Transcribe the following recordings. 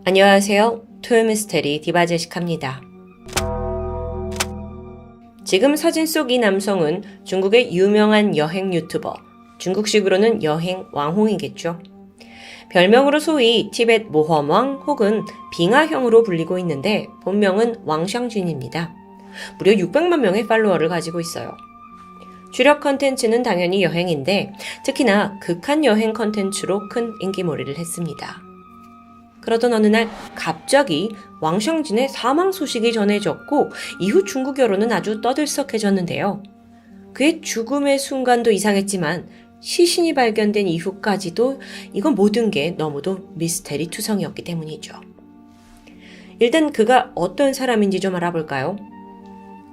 안녕하세요. 토요미스테리 디바제시카입니다. 지금 사진 속 이 남성은 중국의 유명한 여행 유튜버, 중국식으로는 여행 왕홍이겠죠. 별명으로 소위 티벳 모험왕 혹은 빙하형으로 불리고 있는데 본명은 왕샹진입니다. 무려 600만 명의 팔로워를 가지고 있어요. 주력 컨텐츠는 당연히 여행인데 특히나 극한 여행 컨텐츠로 큰 인기몰이를 했습니다. 그러던 어느 날 갑자기 왕샹진의 사망 소식이 전해졌고 이후 중국 여론은 아주 떠들썩해졌는데요. 그의 죽음의 순간도 이상했지만 시신이 발견된 이후까지도 이건 모든 게 너무도 미스테리 투성이었기 때문이죠. 일단 그가 어떤 사람인지 좀 알아볼까요?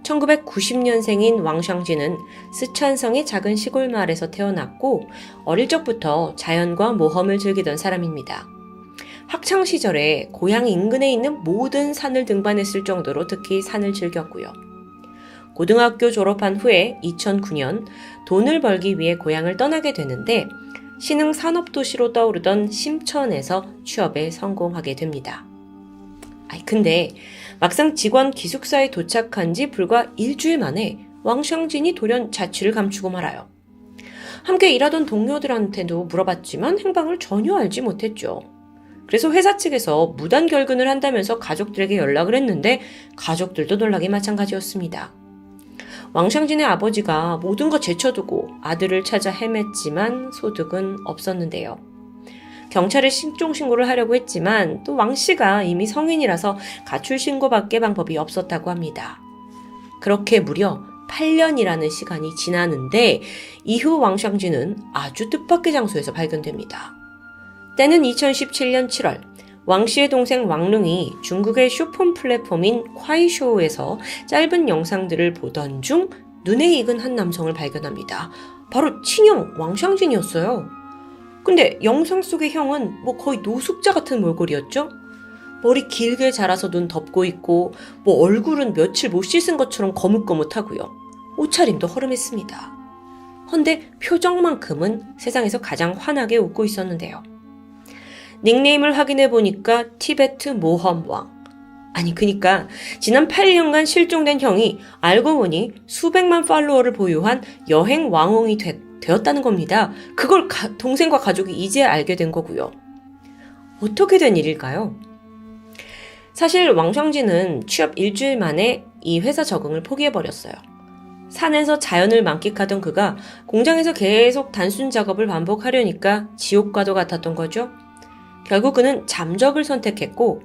1990년생인 왕샹진은 스촨성의 작은 시골 마을에서 태어났고 어릴 적부터 자연과 모험을 즐기던 사람입니다. 학창시절에 고향 인근에 있는 모든 산을 등반했을 정도로 특히 산을 즐겼고요. 고등학교 졸업한 후에 2009년 돈을 벌기 위해 고향을 떠나게 되는데 신흥 산업도시로 떠오르던 심천에서 취업에 성공하게 됩니다. 근데 막상 직원 기숙사에 도착한 지 불과 일주일 만에 왕샹진이 돌연 자취를 감추고 말아요. 함께 일하던 동료들한테도 물어봤지만 행방을 전혀 알지 못했죠. 그래서 회사 측에서 무단 결근을 한다면서 가족들에게 연락을 했는데 가족들도 놀라기 마찬가지였습니다. 왕샹진의 아버지가 모든 거 제쳐두고 아들을 찾아 헤맸지만 소득은 없었는데요. 경찰에 실종신고를 하려고 했지만 또 왕씨가 이미 성인이라서 가출신고밖에 방법이 없었다고 합니다. 그렇게 무려 8년이라는 시간이 지나는데 이후 왕샹진은 아주 뜻밖의 장소에서 발견됩니다. 때는 2017년 7월 왕씨의 동생 왕룽이 중국의 쇼폰 플랫폼인 콰이쇼우에서 짧은 영상들을 보던 중 눈에 익은 한 남성을 발견합니다. 바로 친형 왕샹진이었어요. 근데 영상 속의 형은 거의 노숙자 같은 몰골이었죠? 머리 길게 자라서 눈 덮고 있고 얼굴은 며칠 못 씻은 것처럼 거뭇거뭇하고요. 옷차림도 허름했습니다. 헌데 표정만큼은 세상에서 가장 환하게 웃고 있었는데요. 닉네임을 확인해 보니까 티베트 모험왕. 그니까 지난 8년간 실종된 형이 알고 보니 수백만 팔로워를 보유한 여행 왕홍이 되었다는 겁니다. 그걸 동생과 가족이 이제 알게 된 거고요. 어떻게 된 일일까요? 사실 왕샹진은 취업 일주일 만에 이 회사 적응을 포기해버렸어요. 산에서 자연을 만끽하던 그가 공장에서 계속 단순 작업을 반복하려니까 지옥과도 같았던 거죠. 결국 그는 잠적을 선택했고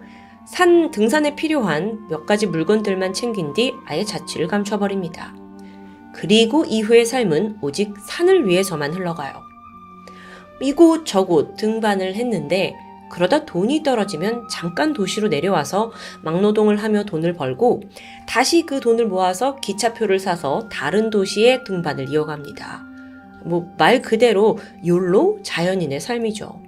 등산에 필요한 몇 가지 물건들만 챙긴 뒤 아예 자취를 감춰버립니다. 그리고 이후의 삶은 오직 산을 위해서만 흘러가요. 이곳 저곳 등반을 했는데 그러다 돈이 떨어지면 잠깐 도시로 내려와서 막노동을 하며 돈을 벌고 다시 그 돈을 모아서 기차표를 사서 다른 도시의 등반을 이어갑니다. 말 그대로 욜로 자연인의 삶이죠.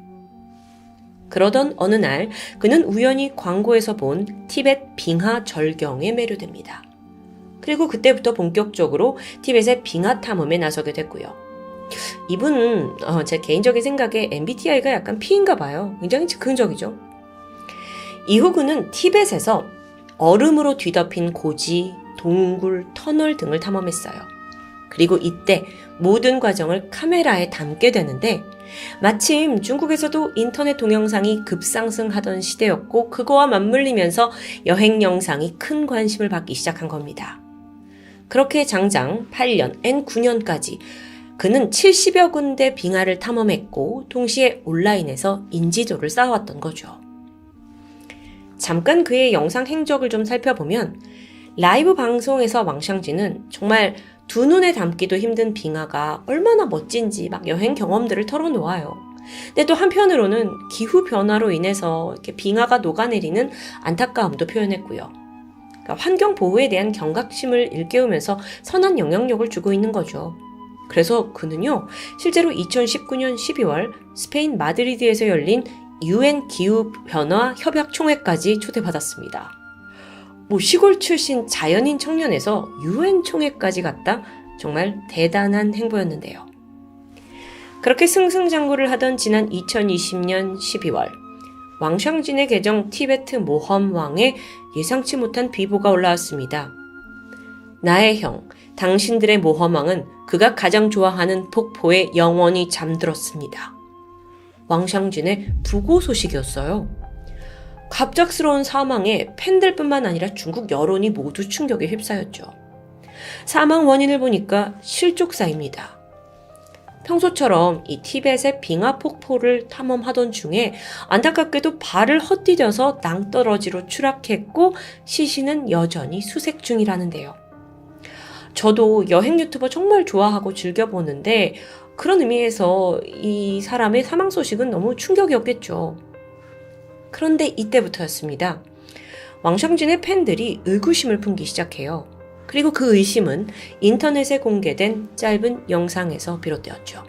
그러던 어느 날 그는 우연히 광고에서 본 티벳 빙하 절경에 매료됩니다. 그리고 그때부터 본격적으로 티벳의 빙하 탐험에 나서게 됐고요. 이분은 제 개인적인 생각에 MBTI가 약간 P인가 봐요. 굉장히 즉흥적이죠. 이후 그는 티벳에서 얼음으로 뒤덮인 고지, 동굴, 터널 등을 탐험했어요. 그리고 이때 모든 과정을 카메라에 담게 되는데 마침 중국에서도 인터넷 동영상이 급상승하던 시대였고 그거와 맞물리면서 여행 영상이 큰 관심을 받기 시작한 겁니다. 그렇게 장장 8년, N 9년까지 그는 70여 군데 빙하를 탐험했고 동시에 온라인에서 인지도를 쌓아왔던 거죠. 잠깐 그의 영상 행적을 좀 살펴보면 라이브 방송에서 왕샹진은 정말 두 눈에 담기도 힘든 빙하가 얼마나 멋진지 여행 경험들을 털어놓아요. 근데 또 한편으로는 기후 변화로 인해서 이렇게 빙하가 녹아내리는 안타까움도 표현했고요. 그러니까 환경 보호에 대한 경각심을 일깨우면서 선한 영향력을 주고 있는 거죠. 그래서 그는요, 실제로 2019년 12월 스페인 마드리드에서 열린 UN 기후변화 협약총회까지 초대받았습니다. 시골 출신 자연인 청년에서 UN 총회까지 갔다? 정말 대단한 행보였는데요. 그렇게 승승장구를 하던 지난 2020년 12월 왕샹진의 계정 티베트 모험왕의 예상치 못한 비보가 올라왔습니다. 나의 형, 당신들의 모험왕은 그가 가장 좋아하는 폭포에 영원히 잠들었습니다. 왕샹진의 부고 소식이었어요. 갑작스러운 사망에 팬들뿐만 아니라 중국 여론이 모두 충격에 휩싸였죠. 사망 원인을 보니까 실족사입니다. 평소처럼 이 티벳의 빙하 폭포를 탐험하던 중에 안타깝게도 발을 헛디뎌서 낭떠러지로 추락했고 시신은 여전히 수색 중이라는데요. 저도 여행 유튜버 정말 좋아하고 즐겨보는데 그런 의미에서 이 사람의 사망 소식은 너무 충격이었겠죠. 그런데 이때부터였습니다. 왕샹진의 팬들이 의구심을 품기 시작해요. 그리고 그 의심은 인터넷에 공개된 짧은 영상에서 비롯되었죠.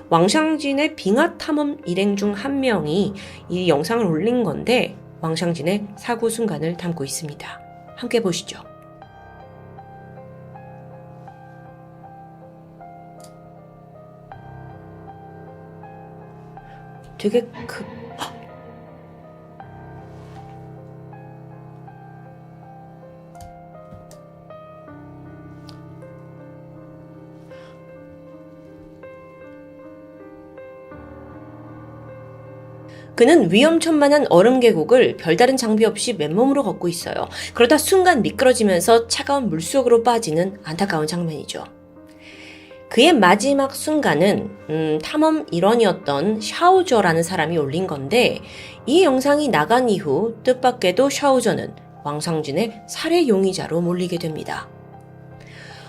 왕샹진의 빙하 탐험 일행 중 한 명이 이 영상을 올린 건데 왕샹진의 사고 순간을 담고 있습니다. 함께 보시죠. 되게 그는 위험천만한 얼음 계곡을 별다른 장비 없이 맨몸으로 걷고 있어요. 그러다 순간 미끄러지면서 차가운 물속으로 빠지는 안타까운 장면이죠. 그의 마지막 순간은 탐험 일원이었던 샤오저라는 사람이 올린 건데 이 영상이 나간 이후 뜻밖에도 샤오저는 왕샹진의 살해 용의자로 몰리게 됩니다.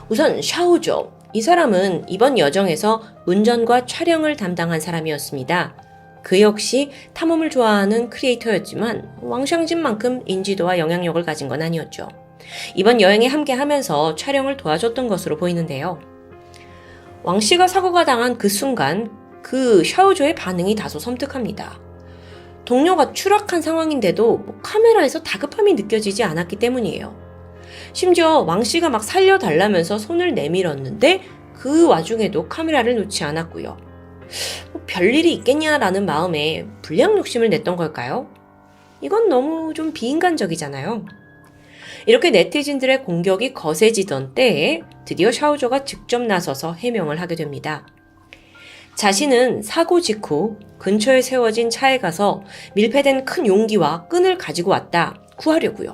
우선 샤오저, 이 사람은 이번 여정에서 운전과 촬영을 담당한 사람이었습니다. 그 역시 탐험을 좋아하는 크리에이터였지만 왕샹진만큼 인지도와 영향력을 가진 건 아니었죠. 이번 여행에 함께하면서 촬영을 도와줬던 것으로 보이는데요. 왕씨가 사고가 당한 그 순간 그 샤오조의 반응이 다소 섬뜩합니다. 동료가 추락한 상황인데도 카메라에서 다급함이 느껴지지 않았기 때문이에요. 심지어 왕씨가 막 살려달라면서 손을 내밀었는데 그 와중에도 카메라를 놓지 않았고요. 별일이 있겠냐라는 마음에 불량 욕심을 냈던 걸까요? 이건 너무 좀 비인간적이잖아요. 이렇게 네티즌들의 공격이 거세지던 때에 드디어 샤오저가 직접 나서서 해명을 하게 됩니다. 자신은 사고 직후 근처에 세워진 차에 가서 밀폐된 큰 용기와 끈을 가지고 왔다. 구하려고요.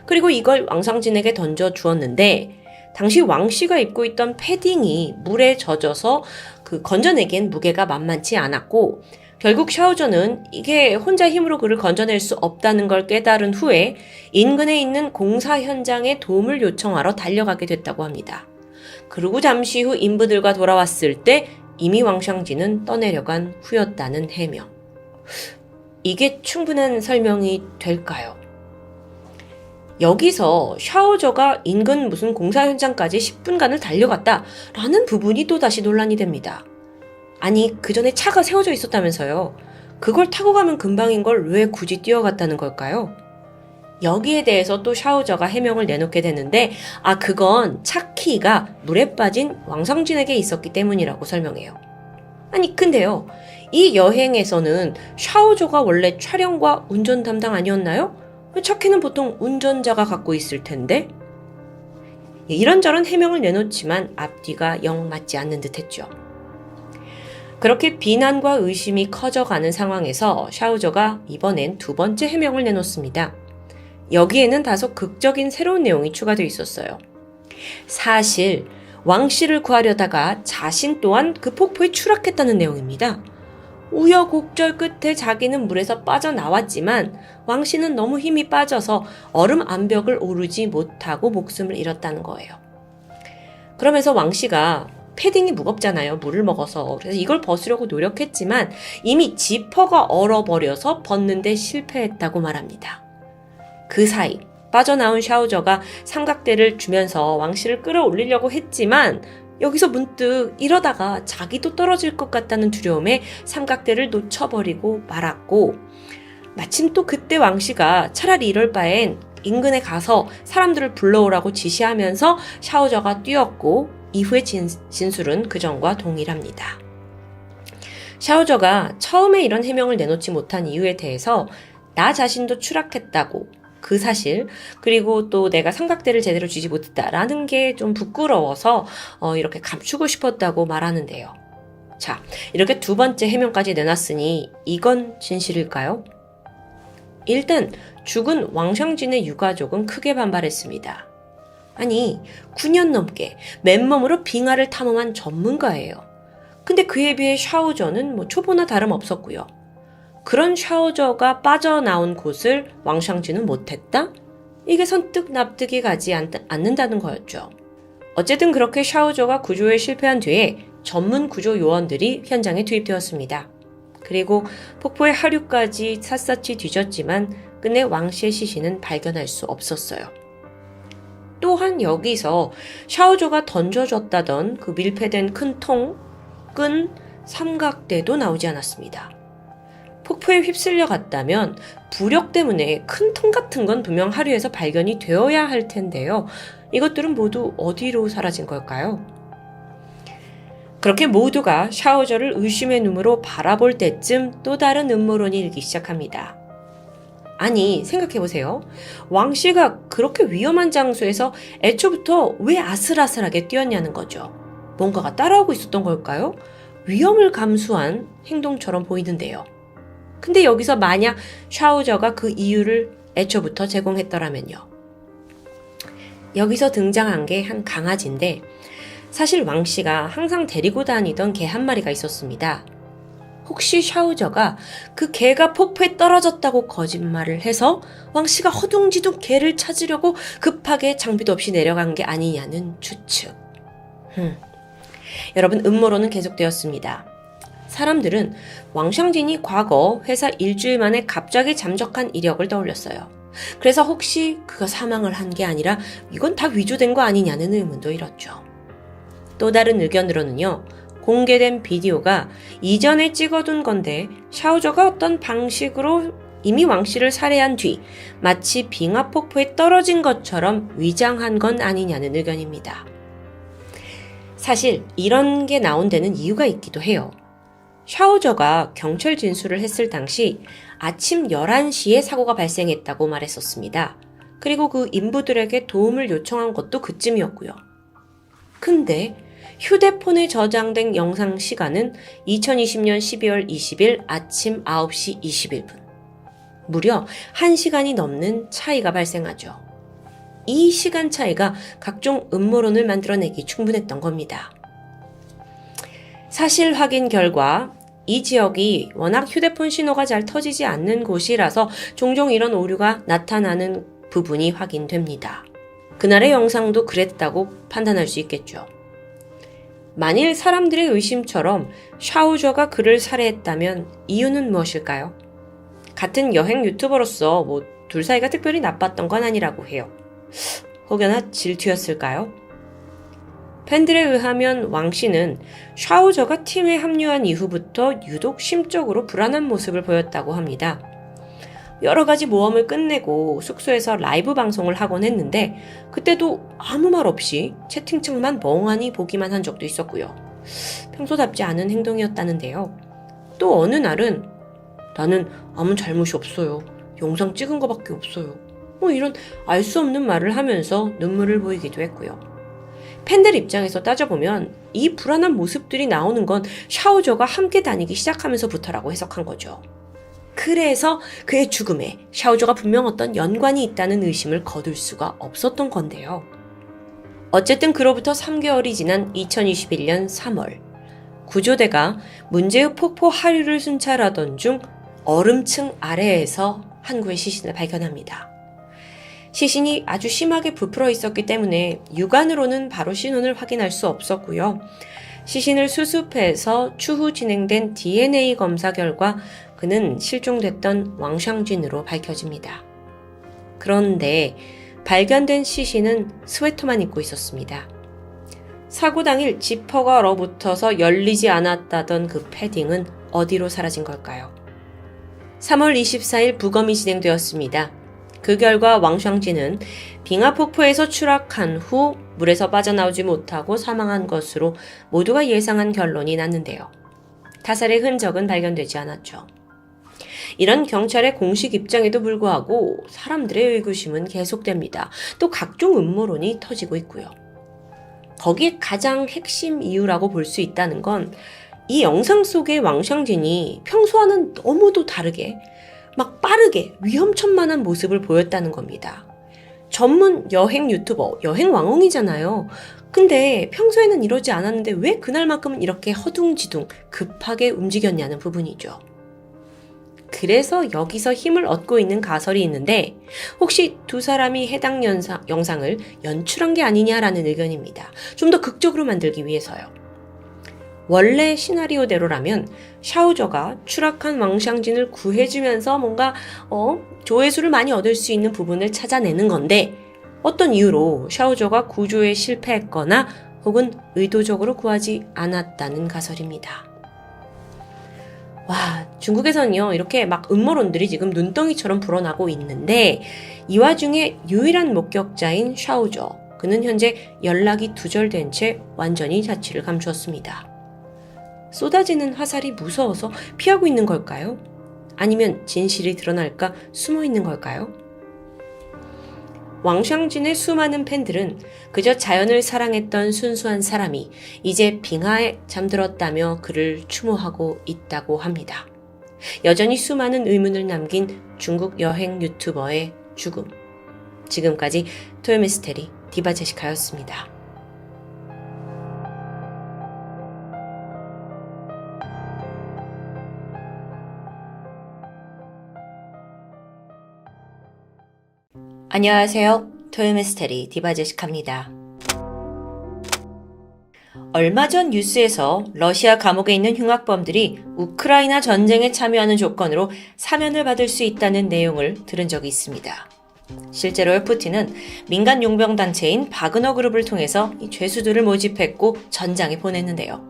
그리고 이걸 왕샹진에게 던져 주었는데 당시 왕씨가 입고 있던 패딩이 물에 젖어서 그 건져내기엔 무게가 만만치 않았고 결국 샤오저는 이게 혼자 힘으로 그를 건져낼 수 없다는 걸 깨달은 후에 인근에 있는 공사 현장에 도움을 요청하러 달려가게 됐다고 합니다. 그리고 잠시 후 인부들과 돌아왔을 때 이미 왕샹진은 떠내려간 후였다는 해명. 이게 충분한 설명이 될까요? 여기서 샤오저가 인근 무슨 공사 현장까지 10분간을 달려갔다라는 부분이 또다시 논란이 됩니다. 아니, 그 전에 차가 세워져 있었다면서요. 그걸 타고 가면 금방인 걸 왜 굳이 뛰어갔다는 걸까요? 여기에 대해서 또 샤오저가 해명을 내놓게 되는데 그건 차 키가 물에 빠진 왕샹진에게 있었기 때문이라고 설명해요. 아니, 근데요. 이 여행에서는 샤오저가 원래 촬영과 운전 담당 아니었나요? 차 키는 보통 운전자가 갖고 있을 텐데? 이런저런 해명을 내놓지만 앞뒤가 영 맞지 않는 듯 했죠. 그렇게 비난과 의심이 커져가는 상황에서 샤오저가 이번엔 두 번째 해명을 내놓습니다. 여기에는 다소 극적인 새로운 내용이 추가되어 있었어요. 사실 왕씨를 구하려다가 자신 또한 그 폭포에 추락했다는 내용입니다. 우여곡절 끝에 자기는 물에서 빠져나왔지만 왕씨는 너무 힘이 빠져서 얼음 암벽을 오르지 못하고 목숨을 잃었다는 거예요. 그러면서 왕씨가 패딩이 무겁잖아요. 물을 먹어서. 그래서 이걸 벗으려고 노력했지만 이미 지퍼가 얼어버려서 벗는데 실패했다고 말합니다. 그 사이 빠져나온 샤오저가 삼각대를 주면서 왕씨를 끌어올리려고 했지만 여기서 문득 이러다가 자기도 떨어질 것 같다는 두려움에 삼각대를 놓쳐버리고 말았고 마침 또 그때 왕씨가 차라리 이럴 바엔 인근에 가서 사람들을 불러오라고 지시하면서 샤오저가 뛰었고 이후의 진술은 그전과 동일합니다. 샤오저가 처음에 이런 해명을 내놓지 못한 이유에 대해서 나 자신도 추락했다고 그 사실, 그리고 또 내가 삼각대를 제대로 쥐지 못했다라는 게 좀 부끄러워서 이렇게 감추고 싶었다고 말하는데요. 자, 이렇게 두 번째 해명까지 내놨으니 이건 진실일까요? 일단 죽은 왕샹진의 유가족은 크게 반발했습니다. 아니, 9년 넘게 맨몸으로 빙하를 탐험한 전문가예요. 근데 그에 비해 샤오저는 초보나 다름없었고요. 그런 샤오저가 빠져나온 곳을 왕샹진은 못했다? 이게 선뜻 납득이 가지 않는다는 거였죠. 어쨌든 그렇게 샤오저가 구조에 실패한 뒤에 전문 구조 요원들이 현장에 투입되었습니다. 그리고 폭포의 하류까지 샅샅이 뒤졌지만 끝내 왕씨의 시신은 발견할 수 없었어요. 또한 여기서 샤오저가 던져줬다던 그 밀폐된 큰 통, 끈, 삼각대도 나오지 않았습니다. 폭포에 휩쓸려 갔다면 부력 때문에 큰 통 같은 건 분명 하류에서 발견이 되어야 할 텐데요. 이것들은 모두 어디로 사라진 걸까요? 그렇게 모두가 샤오저를 의심의 눈으로 바라볼 때쯤 또 다른 음모론이 일기 시작합니다. 아니, 생각해보세요. 왕씨가 그렇게 위험한 장소에서 애초부터 왜 아슬아슬하게 뛰었냐는 거죠. 뭔가가 따라오고 있었던 걸까요? 위험을 감수한 행동처럼 보이는데요. 근데 여기서 만약 샤오저가 그 이유를 애초부터 제공했더라면요. 여기서 등장한 게 한 강아지인데 사실 왕씨가 항상 데리고 다니던 개 한 마리가 있었습니다. 혹시 샤오저가 그 개가 폭포에 떨어졌다고 거짓말을 해서 왕씨가 허둥지둥 개를 찾으려고 급하게 장비도 없이 내려간 게 아니냐는 추측. 여러분, 음모론은 계속되었습니다. 사람들은 왕샹진이 과거 회사 일주일 만에 갑자기 잠적한 이력을 떠올렸어요. 그래서 혹시 그가 사망을 한 게 아니라 이건 다 위조된 거 아니냐는 의문도 일었죠. 또 다른 의견으로는요. 공개된 비디오가 이전에 찍어둔 건데 샤오저가 어떤 방식으로 이미 왕씨를 살해한 뒤 마치 빙하폭포에 떨어진 것처럼 위장한 건 아니냐는 의견입니다. 사실 이런 게 나온 데는 이유가 있기도 해요. 샤오저가 경찰 진술을 했을 당시 아침 11시에 사고가 발생했다고 말했었습니다. 그리고 그 인부들에게 도움을 요청한 것도 그쯤이었고요. 근데 휴대폰에 저장된 영상 시간은 2020년 12월 20일 아침 9시 21분. 무려 1시간이 넘는 차이가 발생하죠. 이 시간 차이가 각종 음모론을 만들어내기 충분했던 겁니다. 사실 확인 결과 이 지역이 워낙 휴대폰 신호가 잘 터지지 않는 곳이라서 종종 이런 오류가 나타나는 부분이 확인됩니다. 그날의 영상도 그랬다고 판단할 수 있겠죠. 만일 사람들의 의심처럼 샤오저가 그를 살해했다면 이유는 무엇일까요? 같은 여행 유튜버로서 둘 사이가 특별히 나빴던 건 아니라고 해요. 혹여나 질투였을까요? 팬들에 의하면 왕씨는 샤오저가 팀에 합류한 이후부터 유독 심적으로 불안한 모습을 보였다고 합니다. 여러 가지 모험을 끝내고 숙소에서 라이브 방송을 하곤 했는데 그때도 아무 말 없이 채팅창만 멍하니 보기만 한 적도 있었고요. 평소답지 않은 행동이었다는데요. 또 어느 날은 나는 아무 잘못이 없어요. 영상 찍은 거밖에 없어요. 이런 알 수 없는 말을 하면서 눈물을 보이기도 했고요. 팬들 입장에서 따져보면 이 불안한 모습들이 나오는 건 샤오저가 함께 다니기 시작하면서부터라고 해석한 거죠. 그래서 그의 죽음에 샤오저가 분명 어떤 연관이 있다는 의심을 거둘 수가 없었던 건데요. 어쨌든 그로부터 3개월이 지난 2021년 3월 구조대가 문제의 폭포 하류를 순찰하던 중 얼음층 아래에서 한 구의 시신을 발견합니다. 시신이 아주 심하게 부풀어 있었기 때문에 육안으로는 바로 신원을 확인할 수 없었고요. 시신을 수습해서 추후 진행된 DNA 검사 결과 그는 실종됐던 왕샹진으로 밝혀집니다. 그런데 발견된 시신은 스웨터만 입고 있었습니다. 사고 당일 지퍼가 얼어붙어서 열리지 않았다던 그 패딩은 어디로 사라진 걸까요? 3월 24일 부검이 진행되었습니다. 그 결과 왕샹진은 빙하폭포에서 추락한 후 물에서 빠져나오지 못하고 사망한 것으로 모두가 예상한 결론이 났는데요. 타살의 흔적은 발견되지 않았죠. 이런 경찰의 공식 입장에도 불구하고 사람들의 의구심은 계속됩니다. 또 각종 음모론이 터지고 있고요. 거기에 가장 핵심 이유라고 볼 수 있다는 건 이 영상 속의 왕샹진이 평소와는 너무도 다르게 막 빠르게 위험천만한 모습을 보였다는 겁니다. 전문 여행 유튜버, 여행 왕홍이잖아요. 근데 평소에는 이러지 않았는데 왜 그날만큼은 이렇게 허둥지둥 급하게 움직였냐는 부분이죠. 그래서 여기서 힘을 얻고 있는 가설이 있는데 혹시 두 사람이 해당 영상을 연출한 게 아니냐라는 의견입니다. 좀 더 극적으로 만들기 위해서요. 원래 시나리오대로라면 샤오저가 추락한 왕샹진을 구해주면서 뭔가 조회수를 많이 얻을 수 있는 부분을 찾아내는 건데 어떤 이유로 샤오저가 구조에 실패했거나 혹은 의도적으로 구하지 않았다는 가설입니다. 와, 중국에서는요, 이렇게 막 음모론들이 지금 눈덩이처럼 불어나고 있는데 이 와중에 유일한 목격자인 샤오저, 그는 현재 연락이 두절된 채 완전히 자취를 감추었습니다. 쏟아지는 화살이 무서워서 피하고 있는 걸까요? 아니면 진실이 드러날까 숨어 있는 걸까요? 왕샹진의 수많은 팬들은 그저 자연을 사랑했던 순수한 사람이 이제 빙하에 잠들었다며 그를 추모하고 있다고 합니다. 여전히 수많은 의문을 남긴 중국 여행 유튜버의 죽음. 지금까지 토요미스테리 디바 제시카였습니다. 안녕하세요. 토요미스테리 디바 제시카입니다. 얼마 전 뉴스에서 러시아 감옥에 있는 흉악범들이 우크라이나 전쟁에 참여하는 조건으로 사면을 받을 수 있다는 내용을 들은 적이 있습니다. 실제로 푸틴은 민간 용병단체인 바그너 그룹을 통해서 이 죄수들을 모집했고 전장에 보냈는데요.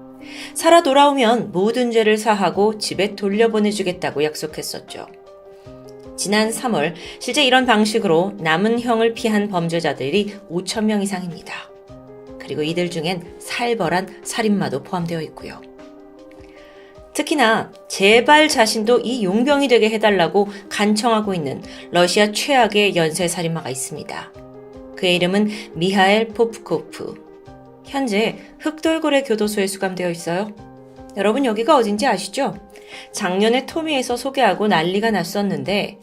살아 돌아오면 모든 죄를 사하고 집에 돌려보내주겠다고 약속했었죠. 지난 3월 실제 이런 방식으로 남은 형을 피한 범죄자들이 5,000명 이상입니다. 그리고 이들 중엔 살벌한 살인마도 포함되어 있고요. 특히나 제발 자신도 이 용병이 되게 해달라고 간청하고 있는 러시아 최악의 연쇄살인마가 있습니다. 그의 이름은 미하엘 포프코프. 현재 흑돌고래 교도소에 수감되어 있어요. 여러분 여기가 어딘지 아시죠? 작년에 토미에서 소개하고 난리가 났었는데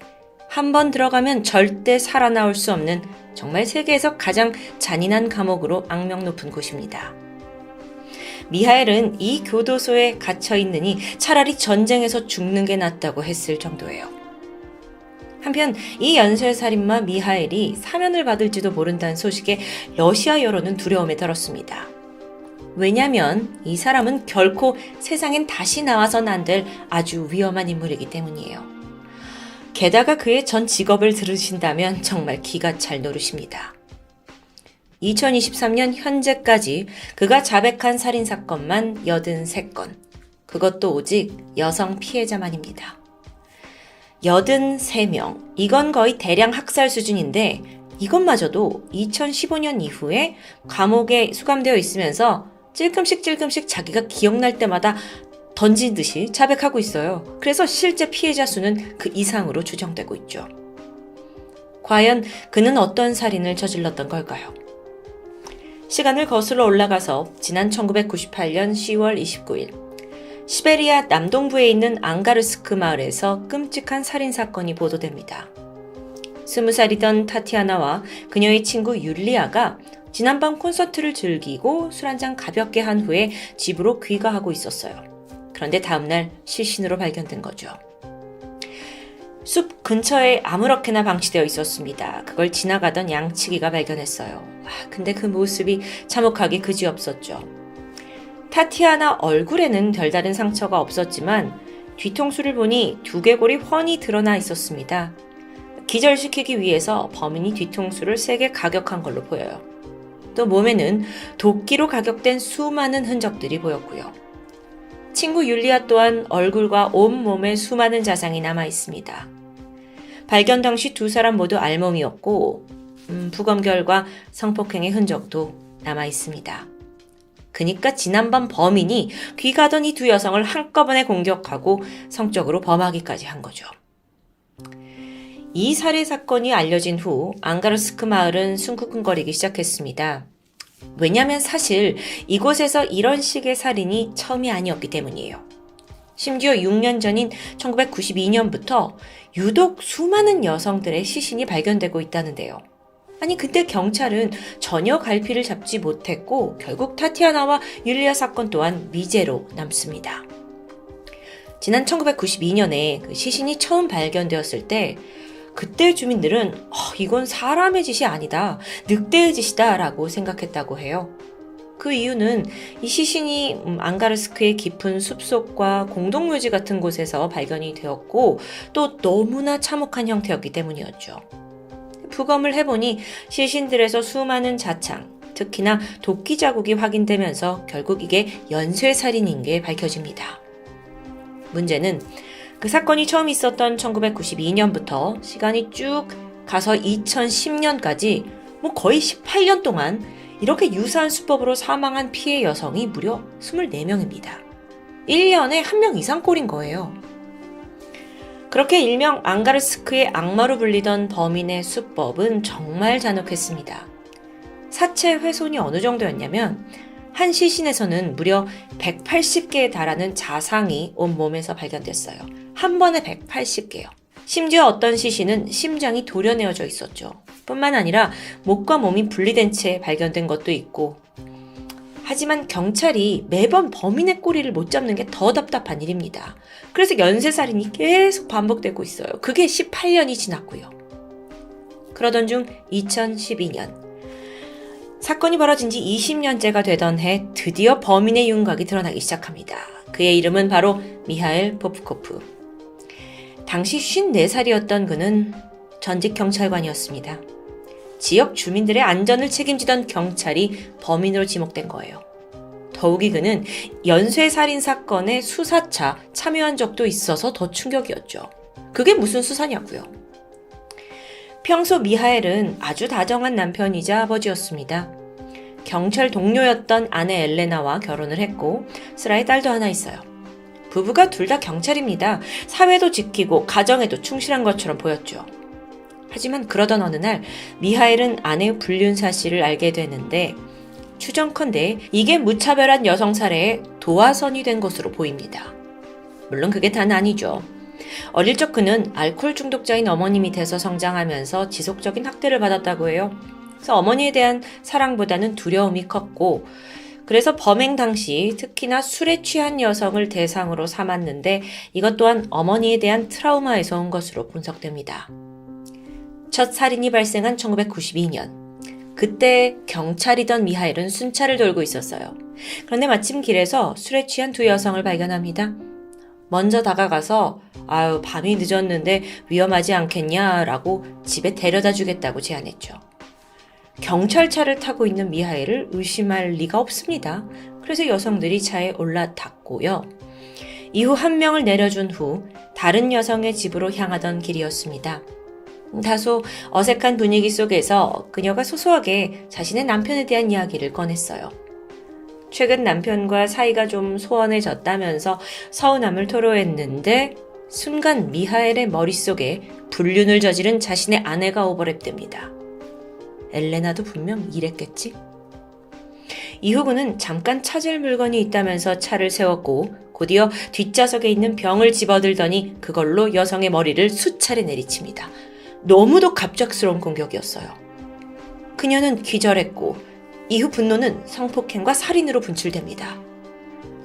한번 들어가면 절대 살아나올 수 없는 정말 세계에서 가장 잔인한 감옥으로 악명 높은 곳입니다. 미하엘은 이 교도소에 갇혀 있느니 차라리 전쟁에서 죽는 게 낫다고 했을 정도예요. 한편 이 연쇄살인마 미하엘이 사면을 받을지도 모른다는 소식에 러시아 여론은 두려움에 떨었습니다. 왜냐하면 이 사람은 결코 세상엔 다시 나와선 안 될 아주 위험한 인물이기 때문이에요. 게다가 그의 전 직업을 들으신다면 정말 기가 찰 노릇입니다. 2023년 현재까지 그가 자백한 살인사건만 83건. 그것도 오직 여성 피해자만입니다. 83명. 이건 거의 대량 학살 수준인데 이것마저도 2015년 이후에 감옥에 수감되어 있으면서 찔끔씩 자기가 기억날 때마다 던진 듯이 자백하고 있어요. 그래서 실제 피해자 수는 그 이상으로 추정되고 있죠. 과연 그는 어떤 살인을 저질렀던 걸까요? 시간을 거슬러 올라가서 지난 1998년 10월 29일 시베리아 남동부에 있는 앙가르스크 마을에서 끔찍한 살인사건이 보도됩니다. 20살이던 타티아나와 그녀의 친구 율리아가 지난밤 콘서트를 즐기고 술 한잔 가볍게 한 후에 집으로 귀가하고 있었어요. 그런데 다음날 실신으로 발견된 거죠. 숲 근처에 아무렇게나 방치되어 있었습니다. 그걸 지나가던 양치기가 발견했어요. 근데 그 모습이 참혹하게 그지없었죠. 타티아나 얼굴에는 별다른 상처가 없었지만 뒤통수를 보니 두개골이 훤히 드러나 있었습니다. 기절시키기 위해서 범인이 뒤통수를 세게 가격한 걸로 보여요. 또 몸에는 도끼로 가격된 수많은 흔적들이 보였고요. 친구 율리아 또한 얼굴과 온몸에 수많은 자상이 남아 있습니다. 발견 당시 두 사람 모두 알몸이었고 부검 결과 성폭행의 흔적도 남아 있습니다. 그니까 지난밤 범인이 귀가던 이 두 여성을 한꺼번에 공격하고 성적으로 범하기까지 한 거죠. 이 살해 사건이 알려진 후 앙가르스크 마을은 숨쿵쿵거리기 시작했습니다. 왜냐하면 사실 이곳에서 이런 식의 살인이 처음이 아니었기 때문이에요. 심지어 6년 전인 1992년부터 유독 수많은 여성들의 시신이 발견되고 있다는데요. 아니 그때 경찰은 전혀 갈피를 잡지 못했고 결국 타티아나와 율리아 사건 또한 미제로 남습니다. 지난 1992년에 그 시신이 처음 발견되었을 때 그때 주민들은 이건 사람의 짓이 아니다, 늑대의 짓이다 라고 생각했다고 해요. 그 이유는 이 시신이 앙가르스크의 깊은 숲속과 공동묘지 같은 곳에서 발견이 되었고 또 너무나 참혹한 형태였기 때문이었죠. 부검을 해보니 시신들에서 수많은 자창, 특히나 도끼 자국이 확인되면서 결국 이게 연쇄살인인 게 밝혀집니다. 문제는 그 사건이 처음 있었던 1992년부터 시간이 쭉 가서 2010년까지 거의 18년 동안 이렇게 유사한 수법으로 사망한 피해 여성이 무려 24명입니다. 1년에 1명 이상 꼴인 거예요. 그렇게 일명 앙가르스크의 악마로 불리던 범인의 수법은 정말 잔혹했습니다. 사체 훼손이 어느 정도였냐면 한 시신에서는 무려 180개에 달하는 자상이 온몸에서 발견됐어요. 한 번에 180개요. 심지어 어떤 시신은 심장이 도려내어져 있었죠. 뿐만 아니라 목과 몸이 분리된 채 발견된 것도 있고. 하지만 경찰이 매번 범인의 꼬리를 못 잡는 게 더 답답한 일입니다. 그래서 연쇄살인이 계속 반복되고 있어요. 그게 18년이 지났고요. 그러던 중 2012년 사건이 벌어진 지 20년째가 되던 해 드디어 범인의 윤곽이 드러나기 시작합니다. 그의 이름은 바로 미하엘 포프코프. 당시 54살이었던 그는 전직 경찰관이었습니다. 지역 주민들의 안전을 책임지던 경찰이 범인으로 지목된 거예요. 더욱이 그는 연쇄살인 사건에 수사차 참여한 적도 있어서 더 충격이었죠. 그게 무슨 수사냐고요. 평소 미하엘은 아주 다정한 남편이자 아버지였습니다. 경찰 동료였던 아내 엘레나와 결혼을 했고 스라의 딸도 하나 있어요. 부부가 둘 다 경찰입니다. 사회도 지키고 가정에도 충실한 것처럼 보였죠. 하지만 그러던 어느 날 미하엘은 아내의 불륜 사실을 알게 되는데 추정컨대 이게 무차별한 여성살해의 도화선이 된 것으로 보입니다. 물론 그게 다는 아니죠. 어릴 적 그는 알코올 중독자인 어머니 밑에서 성장하면서 지속적인 학대를 받았다고 해요. 그래서 어머니에 대한 사랑보다는 두려움이 컸고 그래서 범행 당시 특히나 술에 취한 여성을 대상으로 삼았는데 이것 또한 어머니에 대한 트라우마에서 온 것으로 분석됩니다. 첫 살인이 발생한 1992년. 그때 경찰이던 미하엘은 순찰을 돌고 있었어요. 그런데 마침 길에서 술에 취한 두 여성을 발견합니다. 먼저 다가가서 밤이 늦었는데 위험하지 않겠냐 라고 집에 데려다 주겠다고 제안했죠. 경찰차를 타고 있는 미하엘을 의심할 리가 없습니다. 그래서 여성들이 차에 올라탔고요. 이후 한 명을 내려준 후 다른 여성의 집으로 향하던 길이었습니다. 다소 어색한 분위기 속에서 그녀가 소소하게 자신의 남편에 대한 이야기를 꺼냈어요. 최근 남편과 사이가 좀 소원해졌다면서 서운함을 토로했는데 순간 미하엘의 머릿속에 불륜을 저지른 자신의 아내가 오버랩됩니다. 엘레나도 분명 이랬겠지? 이후 그는 잠깐 찾을 물건이 있다면서 차를 세웠고 곧이어 뒷좌석에 있는 병을 집어들더니 그걸로 여성의 머리를 수차례 내리칩니다. 너무도 갑작스러운 공격이었어요. 그녀는 기절했고 이후 분노는 성폭행과 살인으로 분출됩니다.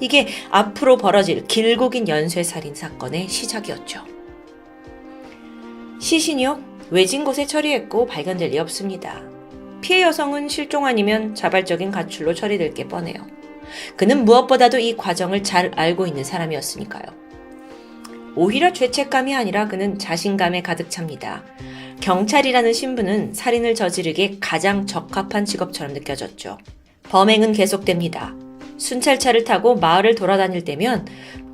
이게 앞으로 벌어질 길고 긴 연쇄살인 사건의 시작이었죠. 시신이요? 외진 곳에 처리했고 발견될 리 없습니다. 피해 여성은 실종 아니면 자발적인 가출로 처리될 게 뻔해요. 그는 무엇보다도 이 과정을 잘 알고 있는 사람이었으니까요. 오히려 죄책감이 아니라 그는 자신감에 가득 찹니다. 경찰이라는 신분은 살인을 저지르기에 가장 적합한 직업처럼 느껴졌죠. 범행은 계속됩니다. 순찰차를 타고 마을을 돌아다닐 때면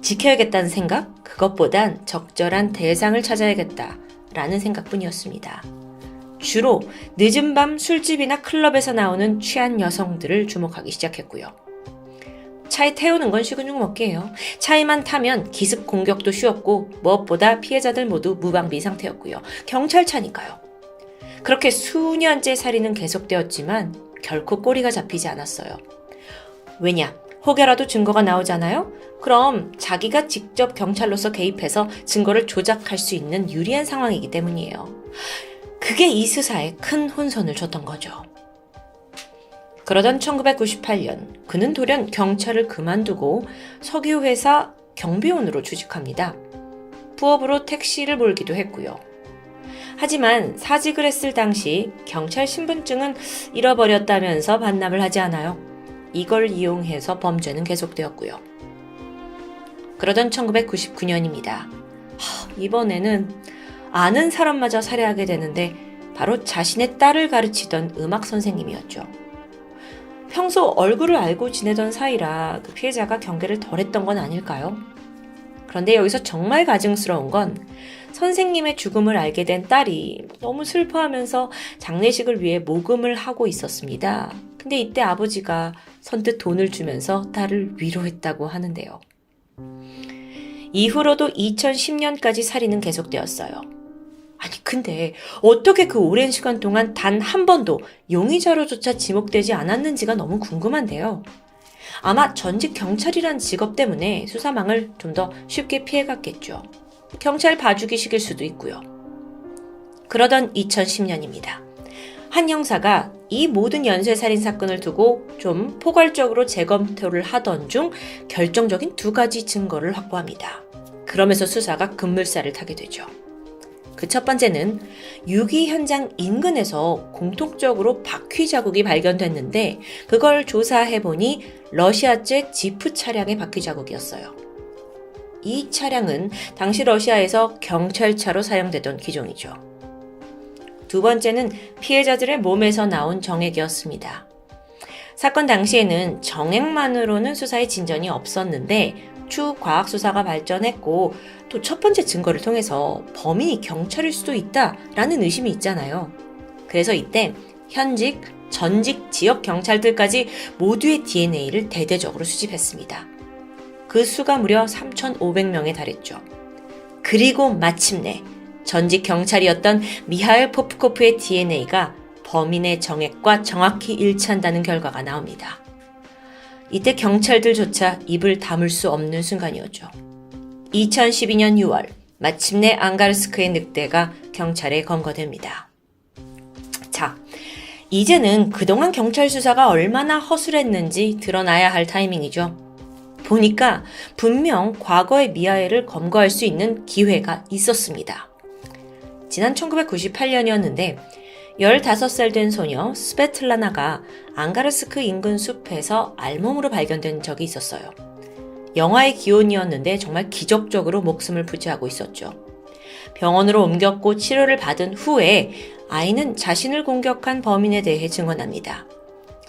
지켜야겠다는 생각? 그것보단 적절한 대상을 찾아야겠다라는 생각뿐이었습니다. 주로 늦은 밤 술집이나 클럽에서 나오는 취한 여성들을 주목하기 시작했고요. 차에 태우는 건 식은죽 먹기예요. 차에만 타면 기습 공격도 쉬웠고 무엇보다 피해자들 모두 무방비 상태였고요. 경찰차니까요. 그렇게 수년째 살인은 계속되었지만 결코 꼬리가 잡히지 않았어요. 왜냐? 혹여라도 증거가 나오잖아요? 그럼 자기가 직접 경찰로서 개입해서 증거를 조작할 수 있는 유리한 상황이기 때문이에요. 그게 이 수사에 큰 혼선을 줬던 거죠. 그러던 1998년 그는 돌연 경찰을 그만두고 석유회사 경비원으로 취직합니다. 부업으로 택시를 몰기도 했고요. 하지만 사직을 했을 당시 경찰 신분증은 잃어버렸다면서 반납을 하지 않아요. 이걸 이용해서 범죄는 계속되었고요. 그러던 1999년입니다. 이번에는 아는 사람마저 살해하게 되는데 바로 자신의 딸을 가르치던 음악 선생님이었죠. 평소 얼굴을 알고 지내던 사이라 그 피해자가 경계를 덜했던 건 아닐까요? 그런데 여기서 정말 가증스러운 건 선생님의 죽음을 알게 된 딸이 너무 슬퍼하면서 장례식을 위해 모금을 하고 있었습니다. 근데 이때 아버지가 선뜻 돈을 주면서 딸을 위로했다고 하는데요. 이후로도 2010년까지 살인은 계속되었어요. 아니 근데 어떻게 그 오랜 시간 동안 단 한 번도 용의자로조차 지목되지 않았는지가 너무 궁금한데요. 아마 전직 경찰이란 직업 때문에 수사망을 좀 더 쉽게 피해갔겠죠. 경찰 봐주기식일 수도 있고요. 그러던 2010년입니다. 한 형사가 이 모든 연쇄살인 사건을 두고 좀 포괄적으로 재검토를 하던 중 결정적인 두 가지 증거를 확보합니다. 그러면서 수사가 급물살을 타게 되죠. 그 첫 번째는 유기 현장 인근에서 공통적으로 바퀴 자국이 발견됐는데 그걸 조사해보니 러시아제 지프 차량의 바퀴 자국이었어요. 이 차량은 당시 러시아에서 경찰차로 사용되던 기종이죠. 두 번째는 피해자들의 몸에서 나온 정액이었습니다. 사건 당시에는 정액만으로는 수사에 진전이 없었는데 추후 과학 수사가 발전했고 또 첫 번째 증거를 통해서 범인이 경찰일 수도 있다라는 의심이 있잖아요. 그래서 이때 현직, 전직 지역 경찰들까지 모두의 DNA를 대대적으로 수집했습니다. 그 수가 무려 3,500명에 달했죠. 그리고 마침내 전직 경찰이었던 미하일 포프코프의 DNA가 범인의 정액과 정확히 일치한다는 결과가 나옵니다. 이때 경찰들조차 입을 다물 수 없는 순간이었죠. 2012년 6월 마침내 앙가르스크의 늑대가 경찰에 검거됩니다. 자, 이제는 그동안 경찰 수사가 얼마나 허술했는지 드러나야 할 타이밍이죠. 보니까 분명 과거의 미하엘을 검거할 수 있는 기회가 있었습니다. 지난 1998년이었는데 15살 된 소녀 스베틀라나가 앙가르스크 인근 숲에서 알몸으로 발견된 적이 있었어요. 영하의 기온이었는데 정말 기적적으로 목숨을 부지하고 있었죠. 병원으로 옮겼고 치료를 받은 후에 아이는 자신을 공격한 범인에 대해 증언합니다.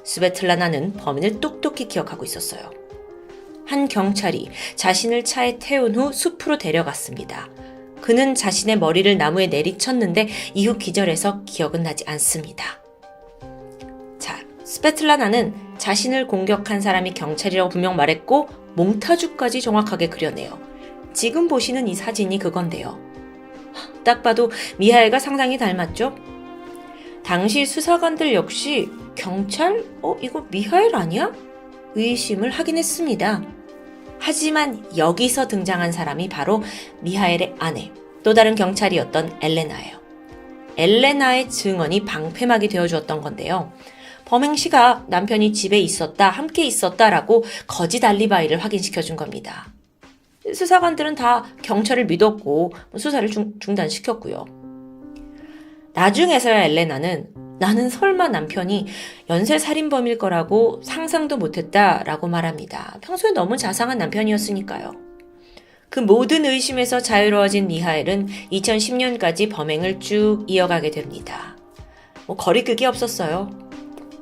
스베틀라나는 범인을 똑똑히 기억하고 있었어요. 한 경찰이 자신을 차에 태운 후 숲으로 데려갔습니다. 그는 자신의 머리를 나무에 내리쳤는데 이후 기절해서 기억은 나지 않습니다. 자, 스베틀라나는 자신을 공격한 사람이 경찰이라고 분명 말했고 몽타주까지 정확하게 그려내요. 지금 보시는 이 사진이 그건데요. 딱 봐도 미하엘과 상당히 닮았죠? 당시 수사관들 역시 경찰? 이거 미하엘 아니야? 의심을 하긴 했습니다. 하지만 여기서 등장한 사람이 바로 미하엘의 아내, 또 다른 경찰이었던 엘레나예요. 엘레나의 증언이 방패막이 되어주었던 건데요. 범행 시각 남편이 집에 있었다, 함께 있었다라고 거짓 알리바이를 확인시켜준 겁니다. 수사관들은 다 경찰을 믿었고 수사를 중단시켰고요. 나중에서야 엘레나는 나는 설마 남편이 연쇄살인범일 거라고 상상도 못했다라고 말합니다. 평소에 너무 자상한 남편이었으니까요. 그 모든 의심에서 자유로워진 미하엘은 2010년까지 범행을 쭉 이어가게 됩니다. 거리극이 없었어요.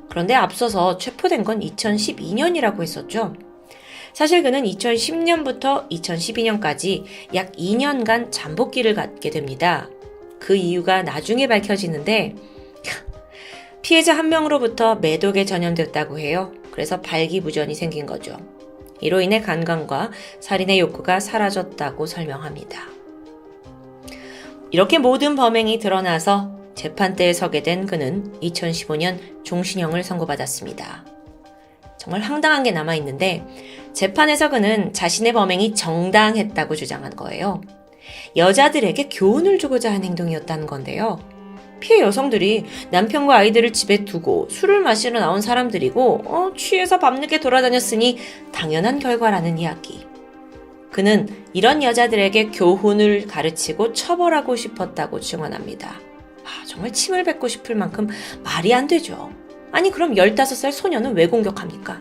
그런데 앞서서 체포된 건 2012년이라고 했었죠. 사실 그는 2010년부터 2012년까지 약 2년간 잠복기를 갖게 됩니다. 그 이유가 나중에 밝혀지는데 피해자 한 명으로부터 매독에 전염됐다고 해요. 그래서 발기부전이 생긴 거죠. 이로 인해 간광과 살인의 욕구가 사라졌다고 설명합니다. 이렇게 모든 범행이 드러나서 재판대에 서게 된 그는 2015년 종신형을 선고받았습니다. 정말 황당한 게 남아있는데 재판에서 그는 자신의 범행이 정당했다고 주장한 거예요. 여자들에게 교훈을 주고자 한 행동이었다는 건데요. 피해 여성들이 남편과 아이들을 집에 두고 술을 마시러 나온 사람들이고 취해서 밤늦게 돌아다녔으니 당연한 결과라는 이야기. 그는 이런 여자들에게 교훈을 가르치고 처벌하고 싶었다고 증언합니다. 정말 침을 뱉고 싶을 만큼 말이 안 되죠. 아니 그럼 15살 소녀는 왜 공격합니까?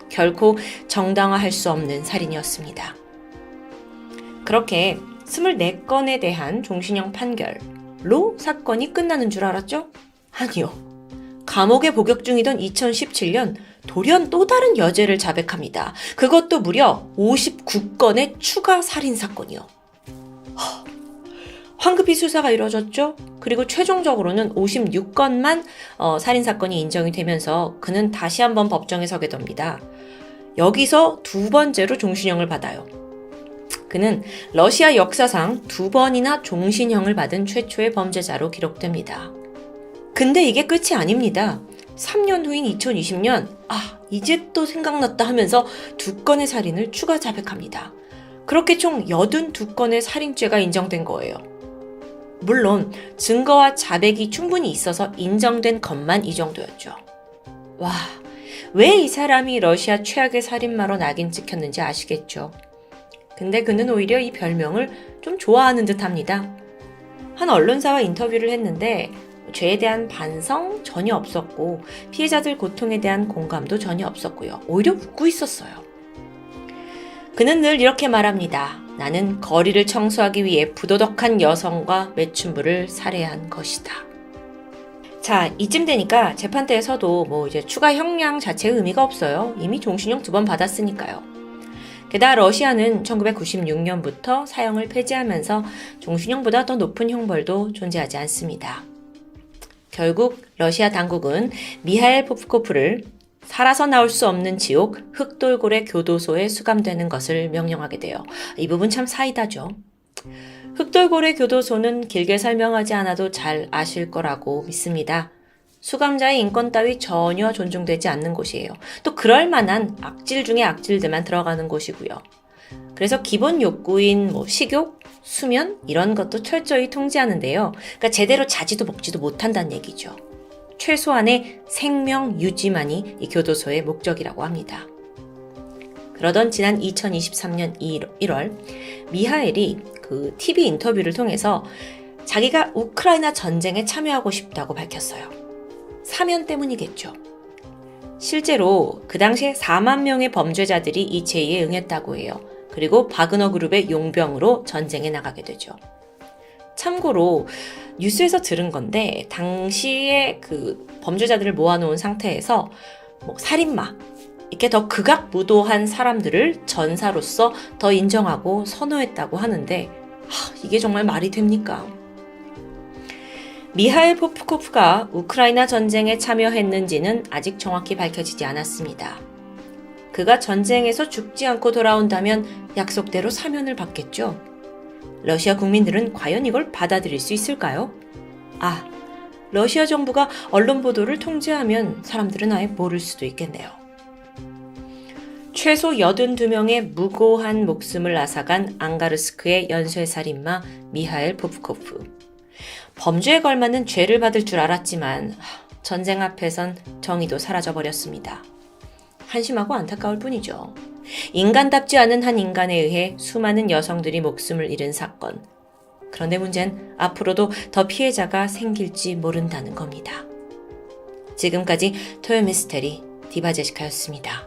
결코 정당화할 수 없는 살인이었습니다. 그렇게 24건에 대한 종신형 판결로 사건이 끝나는 줄 알았죠? 아니요. 감옥에 복역 중이던 2017년 돌연 또 다른 여죄를 자백합니다. 그것도 무려 59건의 추가 살인사건이요. 황급히 수사가 이루어졌죠. 그리고 최종적으로는 56건만 살인사건이 인정이 되면서 그는 다시 한번 법정에 서게 됩니다. 여기서 두 번째로 종신형을 받아요. 그는 러시아 역사상 2번이나 종신형을 받은 최초의 범죄자로 기록됩니다. 근데 이게 끝이 아닙니다. 3년 후인 2020년, 이제 또 생각났다 하면서 2건의 살인을 추가 자백합니다. 그렇게 총 82건의 살인죄가 인정된 거예요. 물론 증거와 자백이 충분히 있어서 인정된 것만 이 정도였죠. 와, 왜 이 사람이 러시아 최악의 살인마로 낙인 찍혔는지 아시겠죠? 근데 그는 오히려 이 별명을 좀 좋아하는 듯합니다. 한 언론사와 인터뷰를 했는데 죄에 대한 반성 전혀 없었고 피해자들 고통에 대한 공감도 전혀 없었고요. 오히려 웃고 있었어요. 그는 늘 이렇게 말합니다. 나는 거리를 청소하기 위해 부도덕한 여성과 매춘부를 살해한 것이다. 자, 이쯤 되니까 재판대에서도 이제 추가 형량 자체의 의미가 없어요. 이미 종신형 2번 받았으니까요. 게다가 러시아는 1996년부터 사형을 폐지하면서 종신형보다 더 높은 형벌도 존재하지 않습니다. 결국 러시아 당국은 미하일 포프코프를 살아서 나올 수 없는 지옥 흑돌고래 교도소에 수감되는 것을 명령하게 돼요. 이 부분 참 사이다죠. 흑돌고래 교도소는 길게 설명하지 않아도 잘 아실 거라고 믿습니다. 수감자의 인권 따위 전혀 존중되지 않는 곳이에요. 또 그럴 만한 악질 중에 악질들만 들어가는 곳이고요. 그래서 기본 욕구인 식욕, 수면 이런 것도 철저히 통제하는데요. 그러니까 제대로 자지도 먹지도 못한다는 얘기죠. 최소한의 생명 유지만이 이 교도소의 목적이라고 합니다. 그러던 지난 2023년 1월 미하엘이 그 TV 인터뷰를 통해서 자기가 우크라이나 전쟁에 참여하고 싶다고 밝혔어요. 사면 때문이겠죠. 실제로 그 당시에 4만 명의 범죄자들이 이 제의에 응했다고 해요. 그리고 바그너 그룹의 용병으로 전쟁에 나가게 되죠. 참고로 뉴스에서 들은 건데 당시에 그 범죄자들을 모아놓은 상태에서 살인마 이렇게 더 극악무도한 사람들을 전사로서 더 인정하고 선호했다고 하는데 이게 정말 말이 됩니까? 미하일 포프코프가 우크라이나 전쟁에 참여했는지는 아직 정확히 밝혀지지 않았습니다. 그가 전쟁에서 죽지 않고 돌아온다면 약속대로 사면을 받겠죠. 러시아 국민들은 과연 이걸 받아들일 수 있을까요? 러시아 정부가 언론 보도를 통제하면 사람들은 아예 모를 수도 있겠네요. 최소 82명의 무고한 목숨을 앗아간 앙가르스크의 연쇄살인마 미하일 포프코프. 범죄에 걸맞는 죄를 받을 줄 알았지만 전쟁 앞에선 정의도 사라져버렸습니다. 한심하고 안타까울 뿐이죠. 인간답지 않은 한 인간에 의해 수많은 여성들이 목숨을 잃은 사건. 그런데 문제는 앞으로도 더 피해자가 생길지 모른다는 겁니다. 지금까지 토요미스테리 디바제시카였습니다.